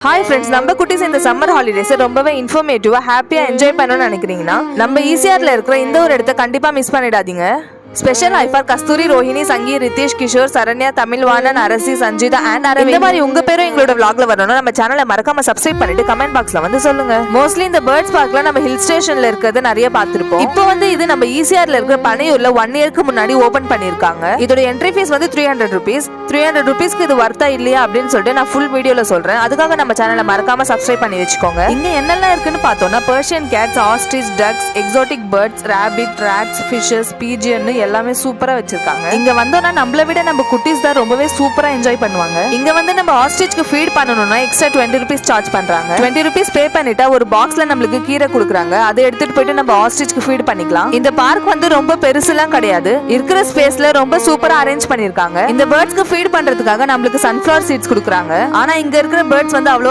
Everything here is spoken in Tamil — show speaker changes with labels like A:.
A: ஹாய் ஃப்ரெண்ட்ஸ், நம்ம குட்டீஸ் இந்த சம்மர் ஹாலிடேஸ் ரொம்பவே இன்ஃபர்மேட்டிவா ஹாப்பியா என்ஜாய் பண்ணணும்னு நினைக்கிறீங்கன்னா நம்ம ஈசிஆர்ல இருக்கிற இந்த ஒரு இடத்த கண்டிப்பா மிஸ் பண்ணிடாதீங்க. ஸ்பெஷல் ஐ ஃபார் கஸ்தூரி, ரோஹிணி, சங்கி, ரித்தேஷ், கிஷோர், சரண்யா, தமிழ்வாணன், அரசி, சஞ்சிதா அண்ட் அரவிந்த். இந்த மாதிரி உங்க பேரும் எங்களோட vlogல வரணும். நம்ம சேனலை மறக்காம சப்ஸ்கிரைப் பண்ணிட்டு கமெண்ட் பாக்ஸ்ல வந்து சொல்லுங்க. மோஸ்ட்லி இந்த பேர்ட்ஸ் பார்க்ல நம்ம ஹில் ஸ்டேஷன்ல இருக்கிறது நிறைய பார்த்திருப்போம். இப்போ வந்து இது நம்ம ஈசிஆர்ல இருக்கிற பனையூர்ல 1 இயருக்கு முன்னாடி ஓபன் பண்ணிருக்காங்க. இதோட என்ட்ரி ஃபீஸ் வந்து 300 rupees. 300 rupeesக்கு இது வர்த்தா இல்லையா அப்படின்னு சொல்லிட்டு நான் ஃபுல் வீடியோல சொல்றேன். அதுக்காக நம்ம சேனலை மறக்காம சப்ஸ்கிரைப் பண்ணி வச்சுக்கோங்க. இங்க என்னெல்லாம் இருக்குன்னு பார்த்தோம்னா Persian cats, ostrich, ducks, exotic birds, rabbit, rats, fishes, pigeon எல்லாமே சூப்பரா வச்சிருக்காங்க. இங்க வந்தோம்னா நம்மள விட நம்ம குட்டீஸ் தான் ரொம்பவே சூப்பரா என்ஜாய் பண்ணுவாங்க. இங்க வந்து நம்ம ஆஸ்ட்ரிச்க்கு ஃபீட் பண்ணனும்னா எக்ஸ்ட்ரா 20 rupees சார்ஜ் பண்றாங்க. 20 rupees பே பண்ணிட்டா ஒரு பாக்ஸ்ல நமக்கு கீரை கொடுக்குறாங்க. அதை எடுத்துட்டு போயிட்டு நம்ம ஆஸ்ட்ரிச்க்கு ஃபீட் பண்ணிக்கலாம். இந்த பார்க் வந்து ரொம்ப பெருசுலாம் கிடையாது. இருக்கிற ஸ்பேஸ்ல ரொம்ப சூப்பரா அரேஞ்ச் பண்ணிருக்காங்க. இந்த பேர்ட்ஸ்க்கு ஃபீட் பண்றதுக்காக நமக்கு சன்ஃபிளவர் சீட்ஸ் கொடுக்குறாங்க. ஆனா இங்க இருக்கிற பேர்ட்ஸ் வந்து அவ்வளவு